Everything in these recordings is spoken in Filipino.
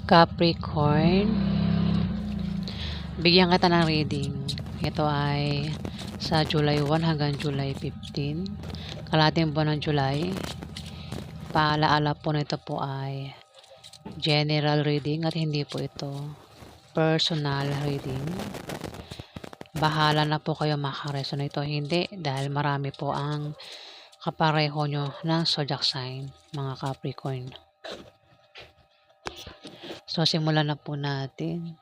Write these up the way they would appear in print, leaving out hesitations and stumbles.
Capricorn, bigyan kita ng reading. Ito ay sa July 1 hanggang July 15. Kalahating buwan ng July. Paalaala po nito po ay general reading at hindi po ito personal reading. Bahala na po kayo makaresonate o hindi dahil marami po ang kapareho nyo ng zodiac sign, mga Capricorn. So, simulan na po natin.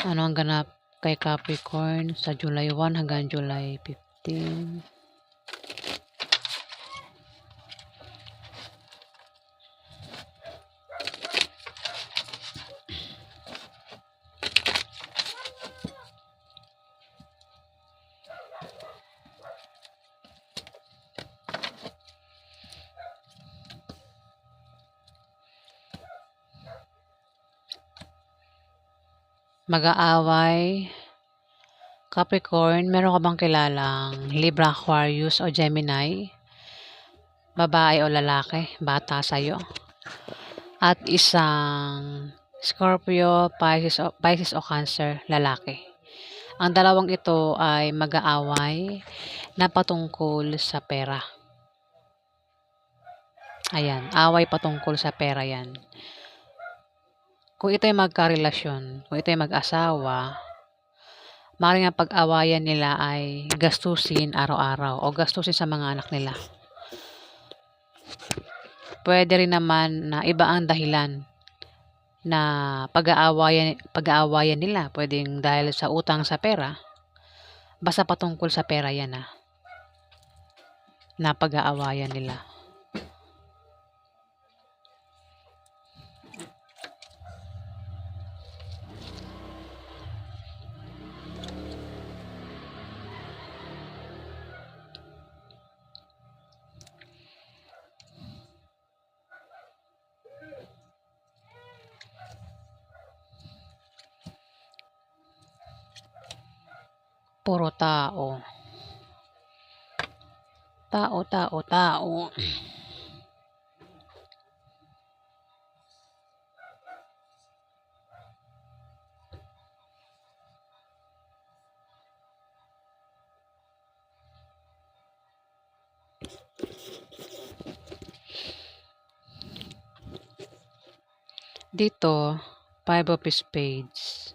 Ano ang ganap kay Capricorn sa July 1 hanggang July 15? Mag-aaway. Capricorn, meron ka bang kilalang Libra, Aquarius o Gemini? Babae o lalaki? Bata sa'yo? At isang Scorpio, Pisces o Cancer, lalaki. Ang dalawang ito ay mag-aaway na patungkol sa pera. Ayan, away patungkol sa pera yan. Kung ito ay magkarelasyon, kung ito ay mag-asawa, maaaring ang pag-awayan nila ay gastusin araw-araw o gastusin sa mga anak nila. Pwede rin naman na iba ang dahilan na pag-aawayan nila. Pwedeng dahil sa utang sa pera. Basta patungkol sa pera yan na pag-aawayan nila. Puro tao. Tao. Dito, 5 of Spades.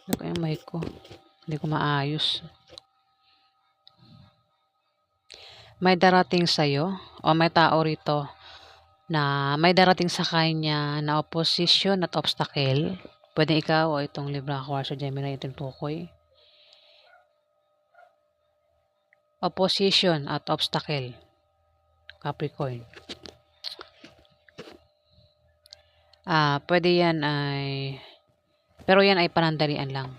Ano kaya yung mic ko? Hindi ko maayos. May darating sa'yo o may tao rito na may darating sa kanya na opposition at obstacle. Pwede ikaw o itong Libra, Aquarius o Gemini, itong tukoy. Opposition at obstacle. Capricorn. Pwede yan ay, pero yan ay panandalian lang.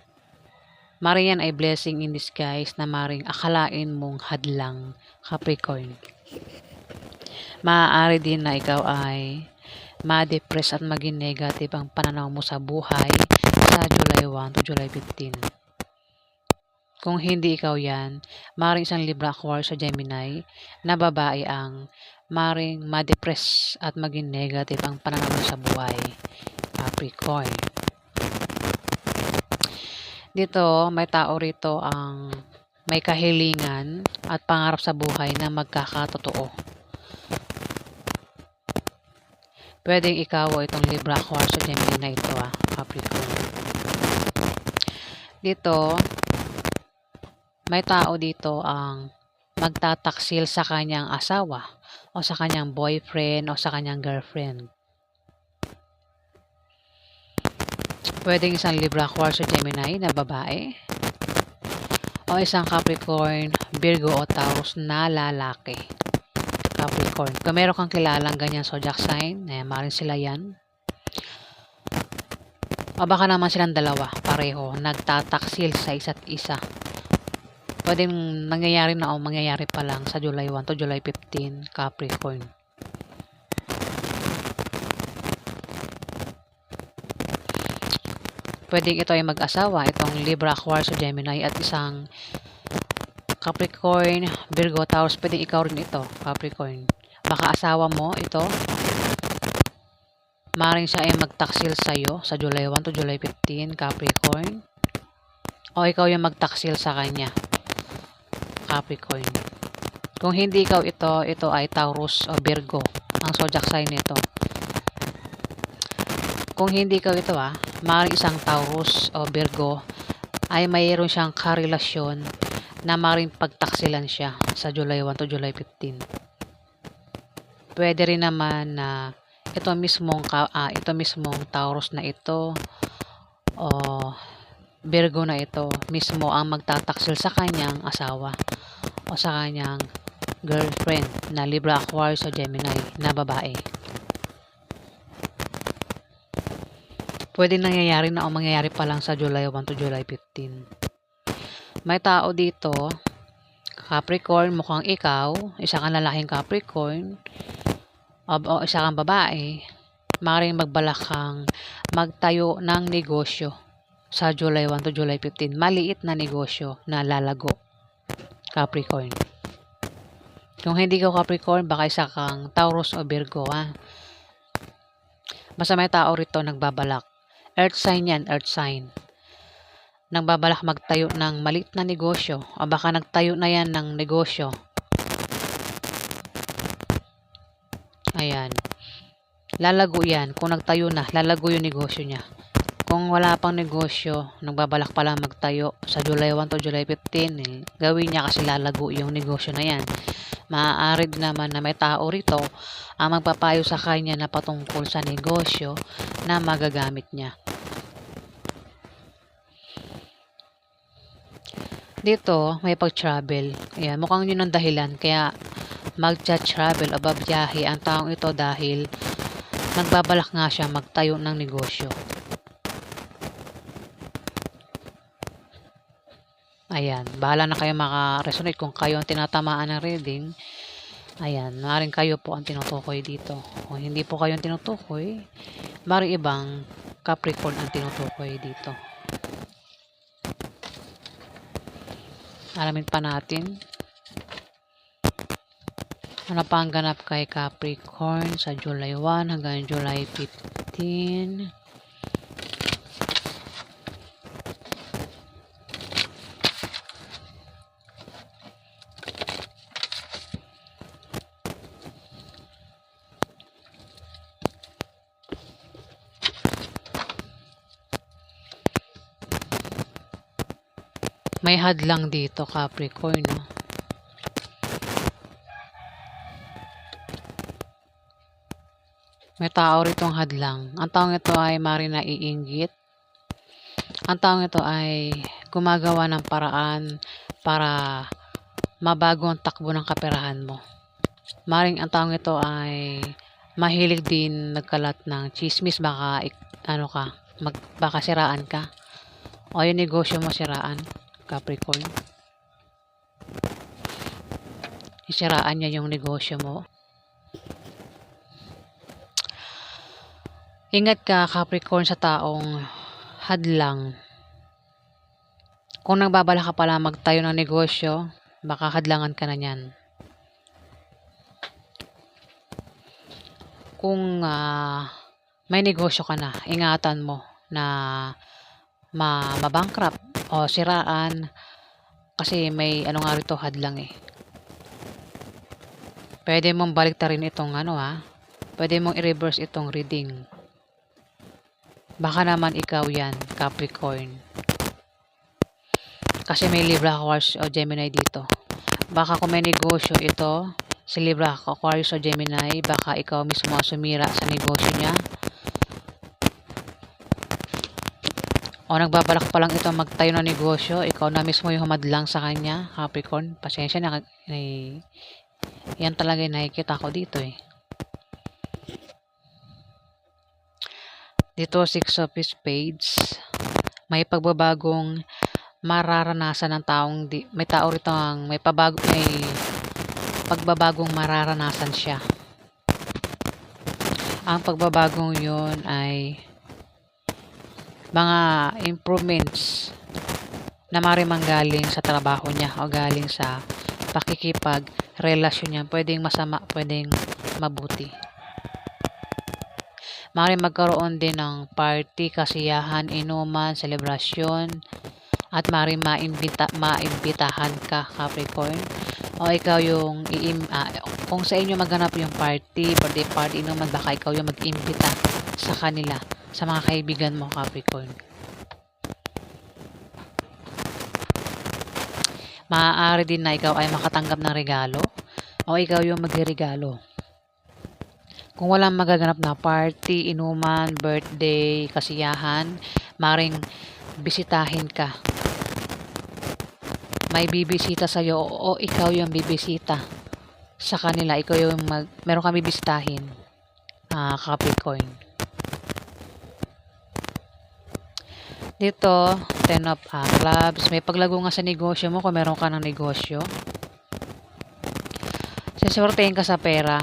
Maring yan ay blessing in disguise na maring akalain mong hadlang, Capricorn. Maaari din na ikaw ay ma-depress at maging negative ang pananaw mo sa buhay sa July 1 to July 15. Kung hindi ikaw yan, maring isang Libra, Aquarius o Gemini na babae ang maring ma-depress at maging negative ang pananaw mo sa buhay, Capricorn. Dito, may tao rito ang may kahilingan at pangarap sa buhay na magkakatotoo. Pwedeng ikaw o itong Libra, Aquarius o Gemini na ito, Capricorn. Dito, may tao dito ang magtataksil sa kanyang asawa o sa kanyang boyfriend o sa kanyang girlfriend. Pwedeng isang Libra, Aquarius o Gemini na babae o isang Capricorn, Virgo o Taurus na lalaki. Capricorn. Kung meron kang kilalang ganyan zodiac sign, maaaring sila yan. O baka naman silang dalawa, pareho, nagtataksil sa isa't isa. Pwedeng nangyayari na o mangyayari pa lang sa July 1 to July 15, Capricorn. Pwedeng ito ay mag-asawa, itong Libra, Aquarius o Gemini at isang Capricorn, Virgo, Taurus, pwedeng ikaw rin ito, Capricorn. Baka asawa mo ito, maaaring siya ay magtaksil sa'yo sa July 1 to July 15, Capricorn. O ikaw yung magtaksil sa kanya, Capricorn. Kung hindi ikaw ito ay Taurus o Virgo, ang zodiac sign nito. Kung hindi ikaw ito maaaring isang Taurus o Virgo ay mayroon siyang karelasyon na maaaring pagtaksilan siya sa July 1 to July 15. Pwede rin naman na ito mismong Taurus na ito o Virgo na ito mismo ang magtataksil sa kanyang asawa o sa kanyang girlfriend na Libra, Aquarius o Gemini na babae. Pwede nangyayari na o mangyayari pa lang sa July 1 to July 15. May tao dito, Capricorn, mukhang ikaw, isa kang lalaking Capricorn, o isa kang babae, maaaring magbalak kang magtayo ng negosyo sa July 1 to July 15. Maliit na negosyo na lalago, Capricorn. Kung hindi ka Capricorn, baka isa kang Taurus o Virgo, Basta may tao rito nagbabalak. Earth sign yan, earth sign. Nagbabalak magtayo ng maliit na negosyo o baka nagtayo na yan ng negosyo. Ayan. Lalago yan. Kung nagtayo na, lalago yung negosyo niya. Kung wala pang negosyo, nagbabalak pa lang magtayo sa July 1 to July 15, gawin niya kasi lalago yung negosyo na yan. Maaari naman na may tao rito ang magpapayo sa kanya na patungkol sa negosyo na magagamit niya. Dito, may pag-travel. Ayan, mukhang yun ang dahilan. Kaya, mag-travel o babiyahe ang taong ito dahil nagbabalak nga siya magtayo ng negosyo. Ayan, bahala na kayo maka-resonate kung kayo ang tinatamaan ng reading. Ayan, maaaring kayo po ang tinutukoy dito. Kung hindi po kayo ang tinutukoy, maaaring ibang Capricorn ang tinutukoy dito. Alamin pa natin ano pa ang ganap kay Capricorn sa July 1 hanggang July 15. May hadlang dito, Capricorn, May tao ritong hadlang. Ang taong ito ay maaaring naiinggit. Ang taong ito ay gumagawa ng paraan para mabago ang takbo ng kaperahan mo. Maaaring ang taong ito ay mahilig din nagkalat ng chismis. Baka baka siraan ka. O yung negosyo mo siraan, Capricorn. Isiraan niya yung negosyo mo. Ingat ka, Capricorn, sa taong hadlang. Kung nagbabala ka pala magtayo ng negosyo, baka hadlangan ka na niyan. Kung may negosyo ka na, ingatan mo na mabankrupt o siraan kasi may nga rito hadlang Pwede mong baliktarin itong pwede mong i-reverse itong reading. Baka naman ikaw yan, Capricorn. Kasi may Libra, Aquarius o Gemini dito. Baka kung may negosyo ito, si Libra, Aquarius o Gemini, baka ikaw mismo sumira sa negosyo niya. O nagbabalak pa lang ito magtayo ng negosyo, ikaw na mismo yung humadlang sa kanya, Capricorn. Pasensya na, yan talaga yung nakikita ko dito Dito, 6 of Spades. May pagbabagong mararanasan ng taong may tao rito may pagbabagong mararanasan siya. Ang pagbabagong yun ay mga improvements na maaaring manggaling sa trabaho niya o galing sa pakikipagrelasyon niya. Pwedeng masama, pwedeng mabuti. Maaaring magkaroon din ng party, kasiyahan, inuman, selebrasyon, at maaaring maimbitahan ka, Capricorn. O ikaw yung kung sa inyo maganap yung birthday party, inuman, baka ikaw yung mag-imbita sa kanila, sa mga kaibigan mo, Capricorn. Maaari din na ikaw ay makatanggap ng regalo o ikaw yung magregalo. Kung walang magaganap na party, inuman, birthday, kasiyahan, maring bisitahin ka. May bibisita sa'yo o ikaw yung bibisita sa kanila. Ikaw yung meron kang bibisitahin, Capricorn. Dito, 10 of clubs. May paglago nga sa negosyo mo kung meron ka ng negosyo. Sisortein ka sa pera,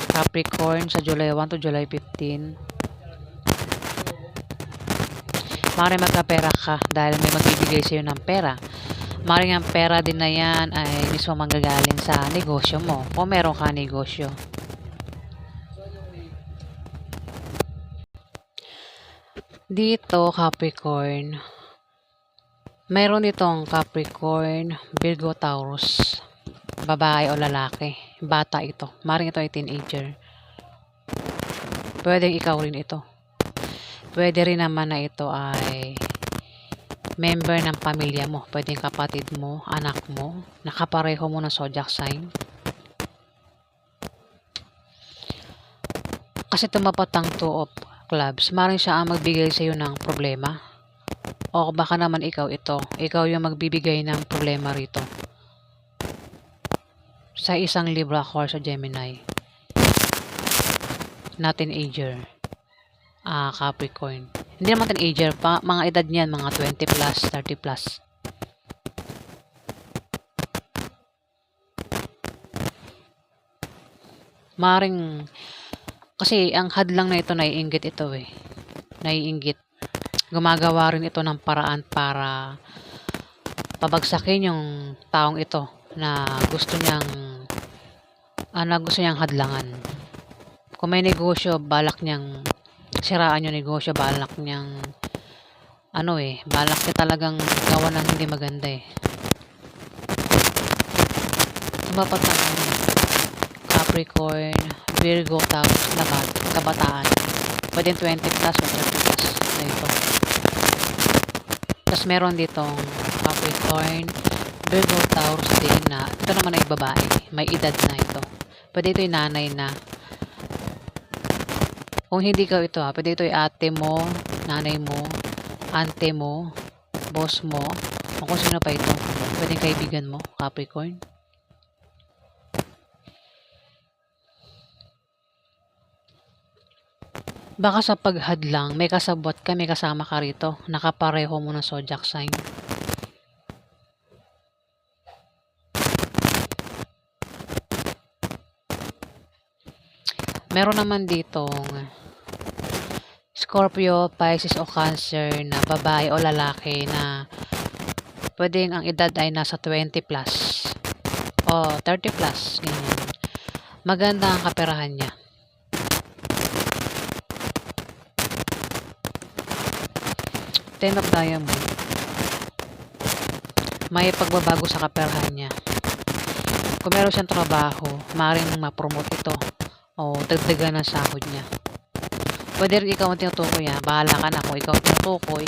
Capricorn, sa July 1 to July 15. Maaaring magkapera ka dahil may magbibigay sa'yo ng pera. Maaaring ang pera din na yan ay mismo manggagaling sa negosyo mo kung meron ka negosyo. Dito, Capricorn, mayroon ditong Capricorn, Virgo, Taurus, babae o lalaki, bata ito. Maaaring ito ay teenager. Pwedeng ikaw rin ito. Pwede rin naman na ito ay member ng pamilya mo. Pwedeng kapatid mo, anak mo, nakapareho mo ng zodiac sign. Kasi tumapat ang 2 of clubs. Maaaring siya ang magbigay sa iyo ng problema. O baka naman ikaw ito. Ikaw yung magbibigay ng problema rito. Sa isang Libra, Aquarius o Gemini. Na teenager. Capricorn. Hindi naman teenager, mga edad niyan, mga 20 plus, 30 plus. Maring, kasi ang hadlang na ito, naiinggit ito eh. Naiinggit. Gumagawa rin ito ng paraan para pabagsakin yung taong ito na gusto niyang hadlangan. Kung may negosyo, balak niyang siraan yung negosyo, balak niya talagang gawa ng hindi maganda eh. Tumapat ang Capricorn, Virgo, Taurus, kabataan. Pwede 20 plus o 30 plus na ito. Tapos meron ditong Capricorn, Virgo, Taurus din na ito naman ay babae. May edad na ito. Pwede ito yung nanay na. Kung hindi ka ito pwede ito yung ate mo, nanay mo, ante mo, boss mo, o kung sino pa ito. Pwede kaibigan mo, Capricorn. Baka sa paghadlang, may kasabot ka, may kasama ka rito. Nakapareho mo ng zodiac sign. Meron naman ditong Scorpio, Pisces o Cancer na babae o lalaki na pwedeng ang edad ay nasa 20 plus o 30 plus. Ganyan. Maganda ang kaperahan niya. Ten of Diamond. May pagbabago sa kaperahan niya. Kung meron siyang trabaho, maaaring ma-promote ito o dagdagan ang sahod niya. Pwede rin ikaw ang tinutukoy bahala ka na kung ikaw ang tinutukoy.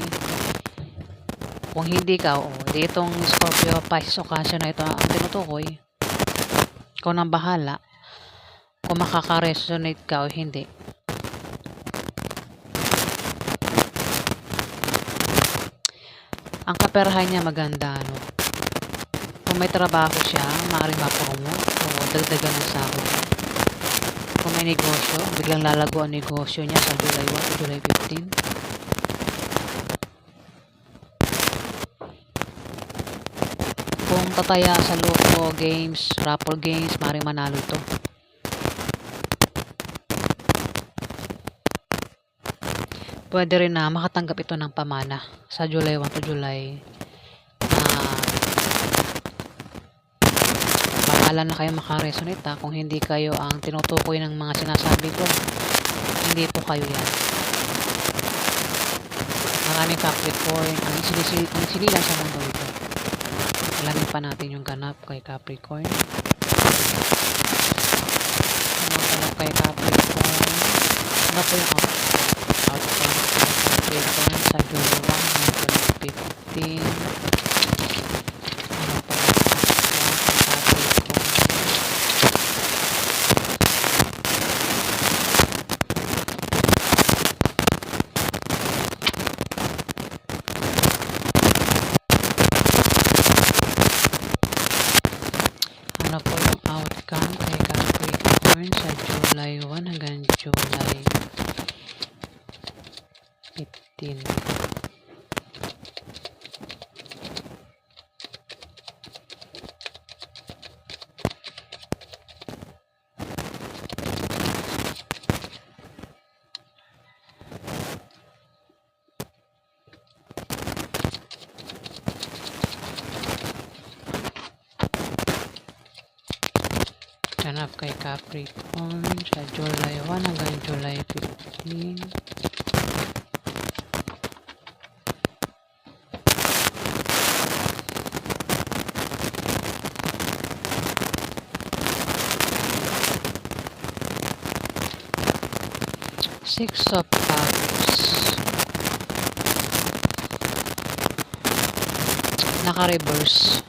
Kung hindi ka, di itong Scorpio, Pisces o Cancer na ito ang tinutukoy. Ikaw nang bahala kung makaka-resonate ka o hindi. Ang kaperahan niya maganda, Kung may trabaho siya, maaaring ma-promote o dagdagan ng sahod niya. Kung may negosyo, biglang lalago ang negosyo niya sa July 1 to July 15. Kung tataya sa loko games, raffle games, maaaring manalo ito. Pwede rin na makatanggap ito ng pamana sa July 1 to July bahala na kayo makaresonate kung hindi kayo ang tinutukoy ng mga sinasabi ko. Hindi po kayo yan. Maraming Capricorn ang sinilang sa mundo ito. Alamin pa natin yung ganap kay Capricorn. Ganap kay Capricorn. Ano po yung outcome kay Capricorn sa July 1, 2015? Ano po yung outcome kay Capricorn sa July 1 hanggang July 15? Ganap kay Capricorn sa July 1 hanggang July 15. Six of Cups. Naka-reverse.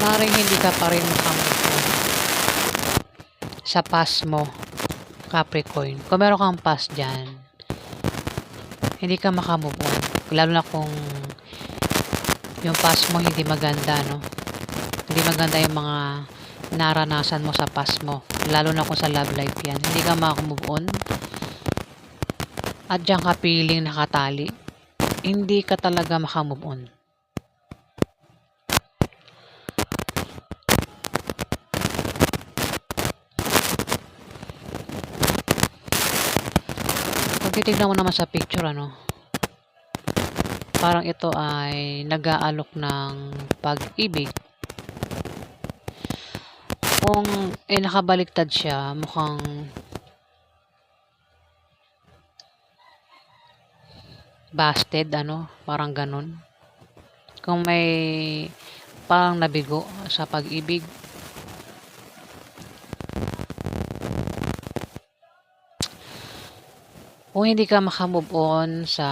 Maring hindi ka pa rin makamove sa past mo, Capricorn. Kung meron kang past dyan, hindi ka makamove on. Lalo na kung yung past mo hindi maganda, no? Hindi maganda yung mga naranasan mo sa past mo. Lalo na kung sa love life yan. Hindi ka makamove on. At dyan ka piling nakatali. Hindi ka talaga makamove on. Titignan mo naman sa picture, ano, parang ito ay nag-aalok ng pag-ibig. Kung nakabaliktad siya, mukhang busted, ano, parang ganun. Kung may parang nabigo sa pag-ibig, kung hindi ka makamove on sa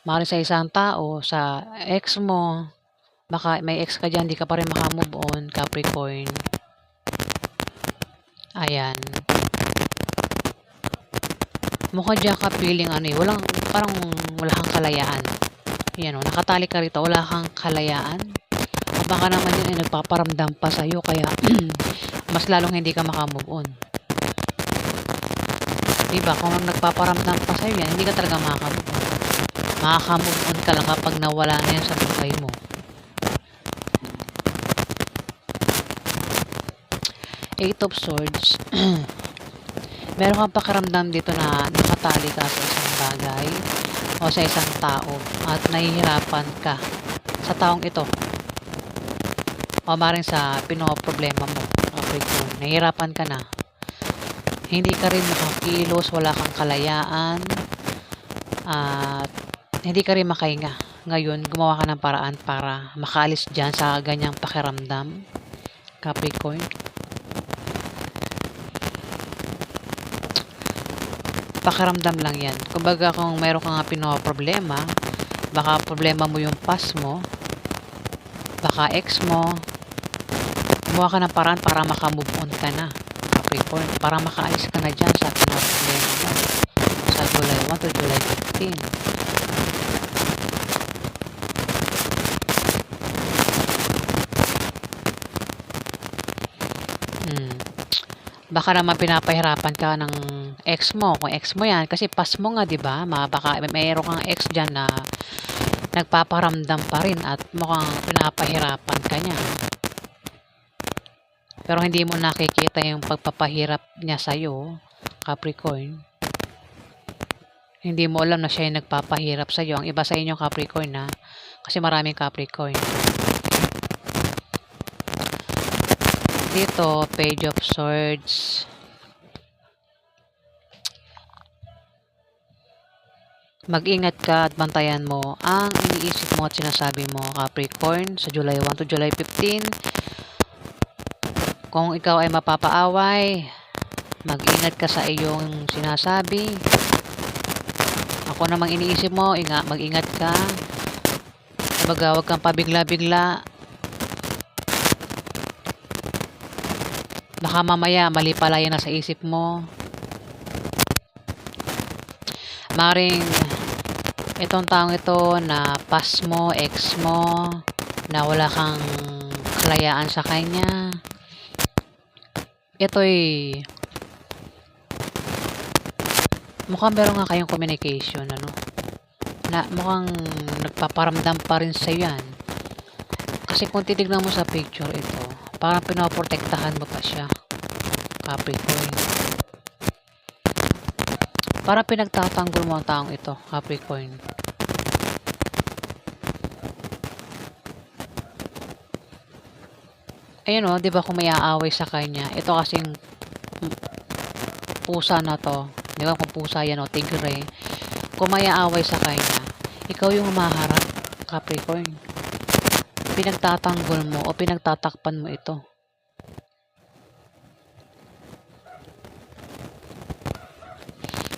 sa isang tao, sa ex mo, baka may ex ka dyan, hindi ka pa rin makamove on, Capricorn. Ayan. Mukha dyan ka feeling parang wala kang kalayaan. Yan o, nakatali ka rito, wala kang kalayaan. O baka naman yun ay nagpaparamdam pa sa'yo, kaya mas lalong hindi ka makamove on. Diba? Kung nagpaparamdam pa sa'yo yan, hindi ka talaga makakamove on. Makakamove on ka lang kapag nawala na yan sa buhay mo. Eight of Swords. Meron kang pakiramdam dito na nakatali ka sa isang bagay o sa isang tao at nahihirapan ka sa taong ito. O maring sa pinoproblema mo. Nahihirapan ka na. Hindi ka rin makakilos, wala kang kalayaan, at hindi ka rin makahinga. Ngayon, gumawa ka ng paraan para makaalis dyan sa ganyang pakiramdam, Capricorn. Pakiramdam lang yan. Kumbaga kung mayroon ka nga pinoproblema, baka problema mo yung past mo, baka ex mo, gumawa ka ng paraan para makamove on ka na, Capricorn, para makaalis ka na dyan sa pinoproblema mo sa July 1 to July 15. Baka naman pinapahirapan ka ng ex mo, kung ex mo yan, kasi past mo nga, 'di ba? Baka mayroon kang ex diyan na nagpaparamdam pa rin at mukhang pinapahirapan ka niya. Pero hindi mo nakikita yung pagpapahirap niya sa'yo, Capricorn. Hindi mo alam na siya yung nagpapahirap sa'yo. Ang iba sa inyo, Capricorn, na kasi maraming Capricorn. Dito, Page of Swords. Mag-ingat ka at bantayan mo ang iniisip mo at sinasabi mo, Capricorn, sa July 1 to July 15. Kung ikaw ay mapapaaway, mag-ingat ka sa iyong sinasabi. Ako namang iniisip mo, mag-ingat ka. Kumbaga, huwag kang pabigla-bigla. Baka mamaya, mali pala yan na sa isip mo. Maring itong taong ito na past mo, ex mo, na wala kang kalayaan sa kanya. Ito'y mukhang meron nga kayong communication, ano? Na mukhang nagpaparamdam pa rin sa yan. Kasi kung titignan mo sa picture ito, parang pinoprotektahan mo pa siya, Capricorn. Parang pinagtatanggol mo ang taong ito, Capricorn. Ayun o, di ba kung may aaway sa kanya, ito kasing pusa na to, di ba kung pusa yan o, tigre, kung may aaway sa kanya, ikaw yung humaharap, Capricorn. Pinagtatanggol mo o pinagtatakpan mo ito.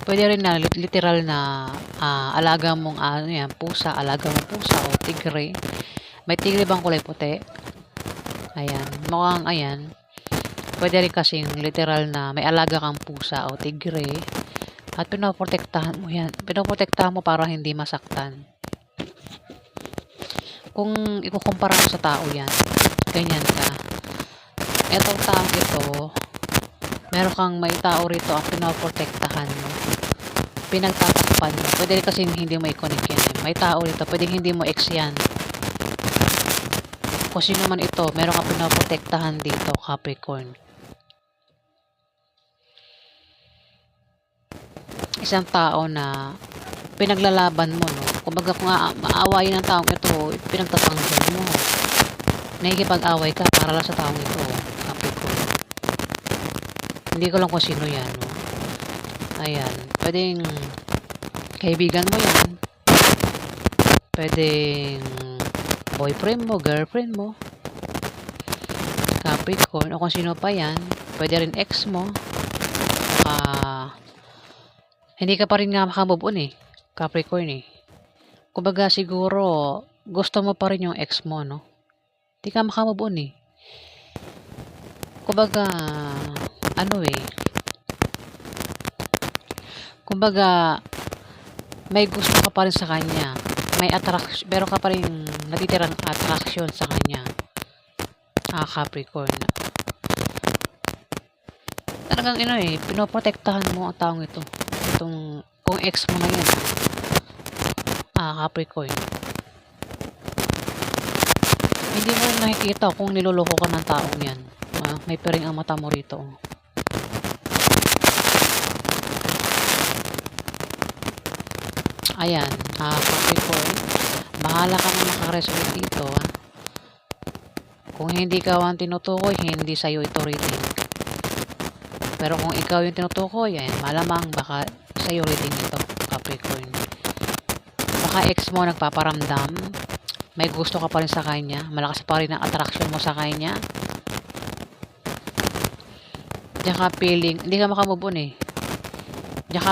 Pwede rin na literal na alaga mong yan, pusa, alaga mong pusa o tigre. May tigre bang kulay puti? Ayan, mukhang ayan. Pwede rin kasing literal na may alaga kang pusa o tigre at pinoprotektahan mo yan. Pinoprotektahan mo para hindi masaktan. Kung ikukumpara mo sa tao yan, ganyan ka. Etong tao ito, meron kang may tao rito ang pinoprotektahan mo. Pinagtatakpan mo. Pwede rin kasi hindi mo i-connect yan. May tao rito, pwede hindi mo ex yan. Kung sino man ito, meron kang pinoprotektahan dito, Capricorn. Isang tao na pinaglalaban mo, no? Kumbaga kung maawayin ng taong ito, pinagtatanggol mo. Nakikipag-away ka para lang sa taong ito, Capricorn. Hindi ko lang kung sino yan, no? Ayan. Pwedeng kaibigan mo yan. Pwedeng boyfriend mo, girlfriend mo, Capricorn, o kung sino pa yan. Pwede rin ex mo. Hindi ka pa rin nga makamove on, Capricorn, Kumbaga siguro gusto mo pa rin yung ex mo, no? Hindi ka makamove on, Kumbaga kumbaga may gusto ka pa rin sa kanya. May attraction, meron ka pa rin natitirang attraction sa kanya. Capricorn. Talagang pinoprotektahan mo ang taong ito. Itong, kung ex mo na yan, Capricorn. Hindi mo nakikita kung niloloko ka ng taong yan. May piring ang mata mo rito. Ayan, Capricorn. Bahala ka na makaresolve dito, Kung hindi ka ang tinutukoy, hindi sa'yo ito reading. Pero kung ikaw yung tinutukoy, malamang baka sa'yo reading ito, Capricorn. Baka ex mo nagpaparamdam, may gusto ka pa rin sa kanya, malakas pa rin ang attraction mo sa kanya. Diyan ka feeling, hindi ka makamove on, Diyan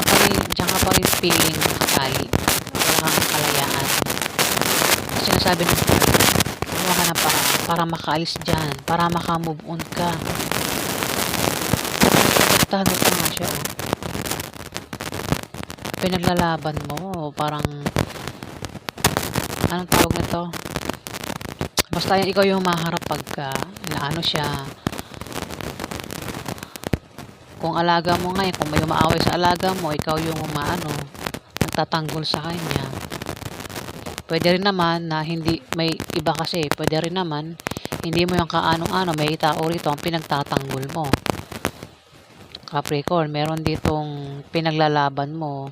ka pa rin feeling nakatali. Wala kang kalayaan. Sinasabi ng gumawa ka na para makaalis dyan, para makamove on ka. Protektahan mo pa nga siya, Pinaglalaban mo, parang anong tawag nito? Basta yan, ikaw yung maharap pagka naano siya. Kung alaga mo ngayon, kung may umaaway sa alaga mo, ikaw yung nagtatanggol sa kanya. Pwede rin naman na hindi, may iba kasi, pwede rin naman, hindi mo yung kaanong-ano, may tao rito ang pinagtatanggol mo. Capricorn, meron ditong pinaglalaban mo,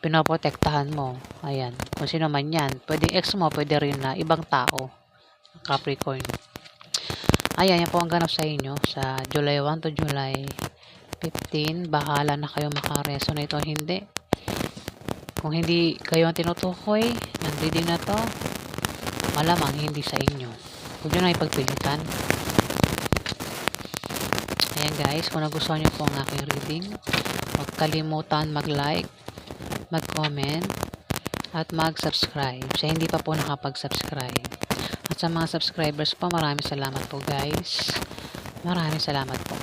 pinoprotektahan mo. Ayan, kung sino man yan. Pwede ex mo, pwede rin na ibang tao. Capricorn. Ayan, yan po ang ganap sa inyo sa July 1 to July 15. Bahala na kayo makaresonate o hindi. Kung hindi kayo ang tinutukoy ng reading na to, malamang hindi sa inyo. Huwag nyo na ipagpilitan. Ayan guys, kung nagustuhan nyo po ang aking reading, huwag kalimutan mag-like, mag-comment, at mag-subscribe sa hindi pa po nakapag-subscribe. At sa mga subscribers po, maraming salamat po guys. Maraming salamat po.